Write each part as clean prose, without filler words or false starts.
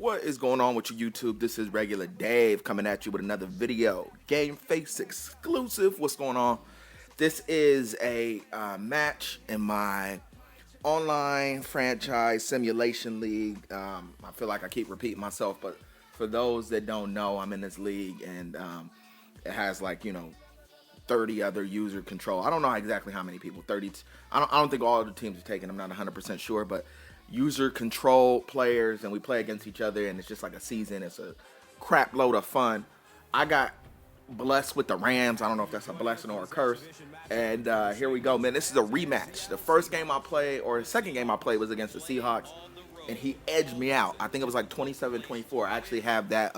What is going on with you, YouTube? This is Regular Dave coming at you with another video. Game Face exclusive. What's going on? This is a match in my online franchise simulation league. I feel like I keep repeating myself, but for those that don't know, I'm in this league and it has, like, 30 other user control. I don't know exactly how many people. 30. I don't think all of the teams are taken. I'm not 100% sure, but user control players, and we play against each other, and it's just like a season. It's a crap load of fun. I got blessed with the Rams. I don't know if that's a blessing or a curse. And here we go, man. This is a rematch. The first game I played, or the second game I played, was against the Seahawks, and he edged me out. I think it was like 27-24. I actually have that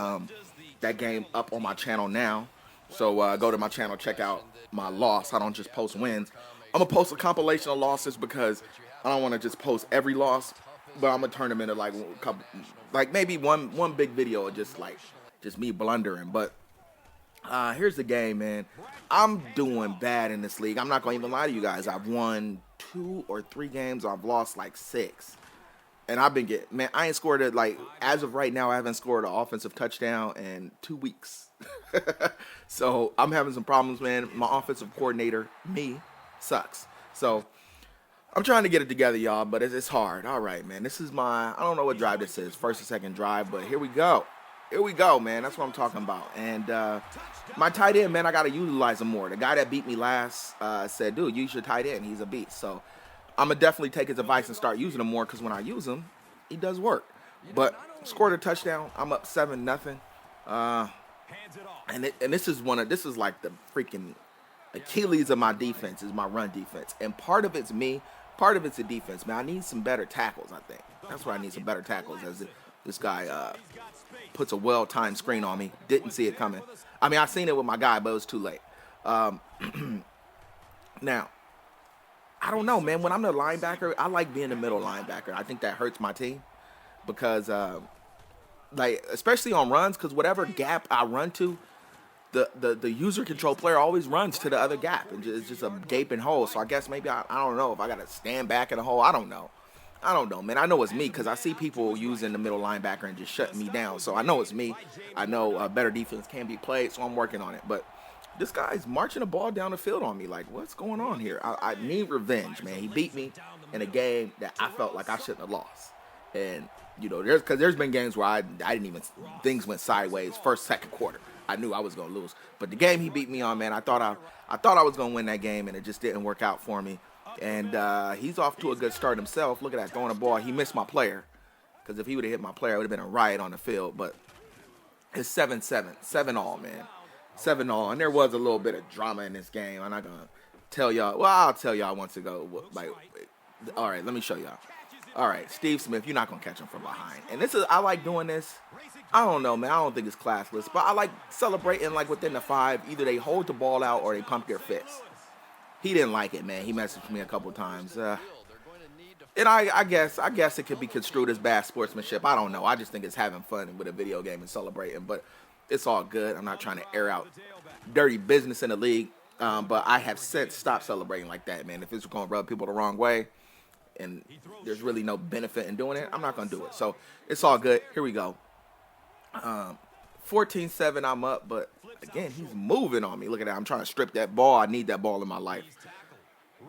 that game up on my channel now. So go to my channel, check out my loss. I don't just post wins. I'm going to post a compilation of losses because I don't want to just post every loss, but I'm going to turn them into like a couple, like maybe one big video of just me blundering. But here's the game, man. I'm doing bad in this league. I'm not going to even lie to you guys. I've won 2 or 3 games. I've lost like 6. And I've been getting, man, I ain't scored it, like, as of right now, I haven't scored an offensive touchdown in 2 weeks. So I'm having some problems, man. My offensive coordinator, me, sucks. So I'm trying to get it together, y'all, but it's hard. All right, man. This is I don't know what drive this is, first or second drive, but here we go. Here we go, man. That's what I'm talking about. And my tight end, man, I got to utilize him more. The guy that beat me last said, dude, use your tight end. He's a beast. So I'm going to definitely take his advice and start using him more, because when I use him, he does work. But scored a touchdown. I'm up 7-0. And this is like the freaking Achilles of my defense, is my run defense. And part of it's me, part of it's the defense, man. I need some better tackles, I think. That's where I need some better tackles, as this guy puts a well-timed screen on me. Didn't see it coming. I mean, I seen it with my guy, but it was too late. Now, I don't know, man. When I'm the linebacker, I like being the middle linebacker. I think that hurts my team because, like, especially on runs, because whatever gap I run to, the user control player always runs to the other gap, and it's just a gaping hole. So I guess maybe I don't know if I got to stand back in a hole. I don't know, man. I know it's me because I see people using the middle linebacker and just shutting me down. So I know it's me. I know better defense can be played, so I'm working on it. But this guy's marching the ball down the field on me. Like, what's going on here? I need revenge, man. He beat me in a game that I felt like I shouldn't have lost. And, there's been games where I didn't even, things went sideways first, second quarter. I knew I was going to lose. But the game he beat me on, man, I thought I was going to win that game, and it just didn't work out for me. And he's off to a good start himself. Look at that, throwing the ball. He missed my player, because if he would have hit my player, it would have been a riot on the field. But it's 7-7, 7-all, man. 7-all, and there was a little bit of drama in this game. I'm not going to tell y'all. Well, I'll tell y'all once to go. Like, all right, let me show y'all. All right, Steve Smith, you're not going to catch him from behind. And I like doing this. I don't know, man. I don't think it's classless, but I like celebrating, like, within the 5. Either they hold the ball out or they pump their fist. He didn't like it, man. He messaged me a couple times. And I guess it could be construed as bad sportsmanship. I don't know. I just think it's having fun with a video game and celebrating, but it's all good. I'm not trying to air out dirty business in the league, but I have since stopped celebrating like that, man. If it's going to rub people the wrong way and there's really no benefit in doing it, I'm not going to do it. So it's all good. Here we go. 14-7, I'm up, but again, he's moving on me. Look at that. I'm trying to strip that ball. I need that ball in my life.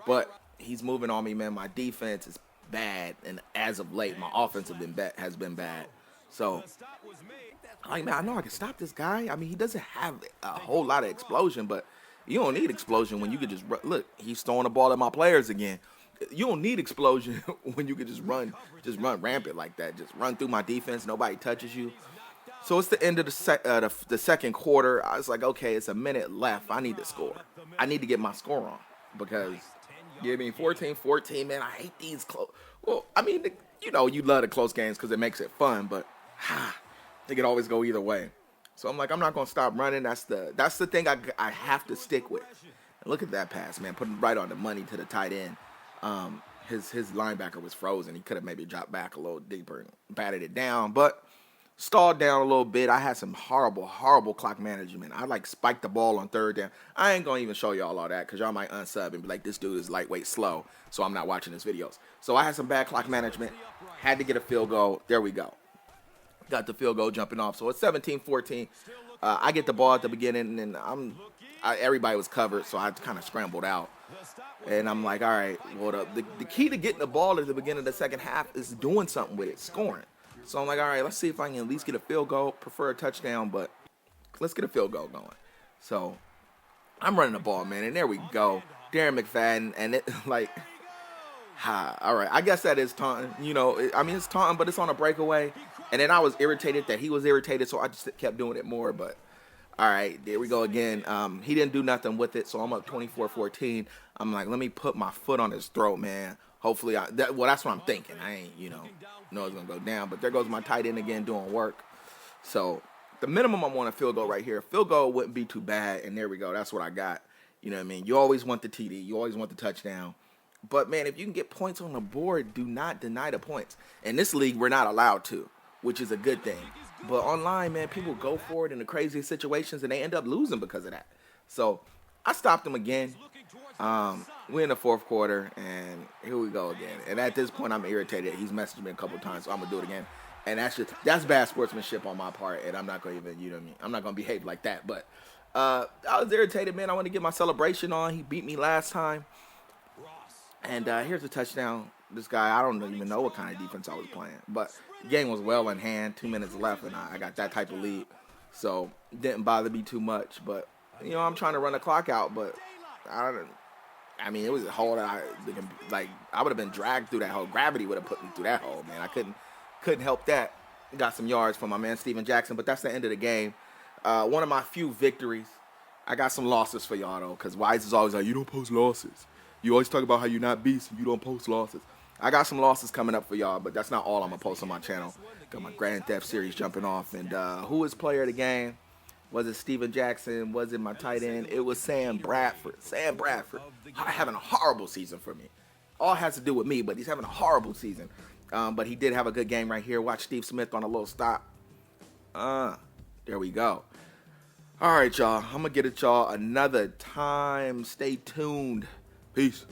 But he's moving on me, man. My defense is bad, and as of late, my offense has been bad. So, like, man, I know I can stop this guy. I mean, he doesn't have a whole lot of explosion, but you don't need explosion when you could just look. He's throwing the ball at my players again. You don't need explosion when you could just run rampant like that. Just run through my defense. Nobody touches you. So it's the end of the second quarter. I was like, okay, it's a minute left. I need to score. I need to get my score on because, 14-14, man, I hate these close. Well, I mean, you love the close games because it makes it fun, but they could always go either way. So I'm like, I'm not going to stop running. That's the thing I have to stick with. And look at that pass, man. Putting right on the money to the tight end. His linebacker was frozen. He could have maybe dropped back a little deeper and batted it down, but stalled down a little bit. I had some horrible clock management. I spiked the ball on third down. I ain't gonna even show y'all all that because y'all might unsub and be like, this dude is lightweight slow, so I'm not watching his videos. So I had some bad clock management. Had to get a field goal. There we go. got the field goal jumping off. So it's 17-14. I get the ball at the beginning, and everybody was covered, so I kind of scrambled out. And I'm like, all right, well, the key to getting the ball at the beginning of the second half is doing something with it, scoring. So I'm like, all right, let's see if I can at least get a field goal, prefer a touchdown, but let's get a field goal going. So I'm running the ball, man, and there we go. Darren McFadden, and it, like, all right, I guess that is taunting. You know, it's taunting, but it's on a breakaway. And then I was irritated that he was irritated, so I just kept doing it more. But, all right, there we go again. He didn't do nothing with it, so I'm up 24-14. I'm like, let me put my foot on his throat, man. Hopefully, that's what I'm thinking. I ain't, know it's going to go down. But there goes my tight end again doing work. So the minimum I want a field goal right here. Field goal wouldn't be too bad, and there we go. That's what I got. You know what I mean? You always want the TD. You always want the touchdown. But, man, if you can get points on the board, do not deny the points. In this league, we're not allowed to, which is a good thing. But online, man, people go for it in the craziest situations, and they end up losing because of that. So I stopped him again. We're in the fourth quarter, and here we go again. And at this point, I'm irritated. He's messaged me a couple times, so I'm going to do it again. And that's bad sportsmanship on my part, and I'm not going to even, you know what I mean? I'm not going to behave like that. But I was irritated, man. I want to get my celebration on. He beat me last time. And here's a touchdown. This guy, I don't even know what kind of defense I was playing. But the game was well in hand. 2 minutes left, and I got that type of lead. So it didn't bother me too much. But, I'm trying to run the clock out. But, it was a hole that I would have been dragged through that hole. Gravity would have put me through that hole, man. I couldn't help that. Got some yards from my man Steven Jackson. But that's the end of the game. One of my few victories. I got some losses for y'all, though. Because Wise is always like, you don't post losses. You always talk about how you're not beast and you don't post losses. I got some losses coming up for y'all, but that's not all I'm going to post on my channel. Got my Grand Theft series jumping off. And who was player of the game? Was it Steven Jackson? Was it my tight end? It was Sam Bradford. Sam Bradford having a horrible season for me. All has to do with me, but he's having a horrible season. But he did have a good game right here. Watch Steve Smith on a little stop. There we go. All right, y'all. I'm going to get at y'all another time. Stay tuned. Peace.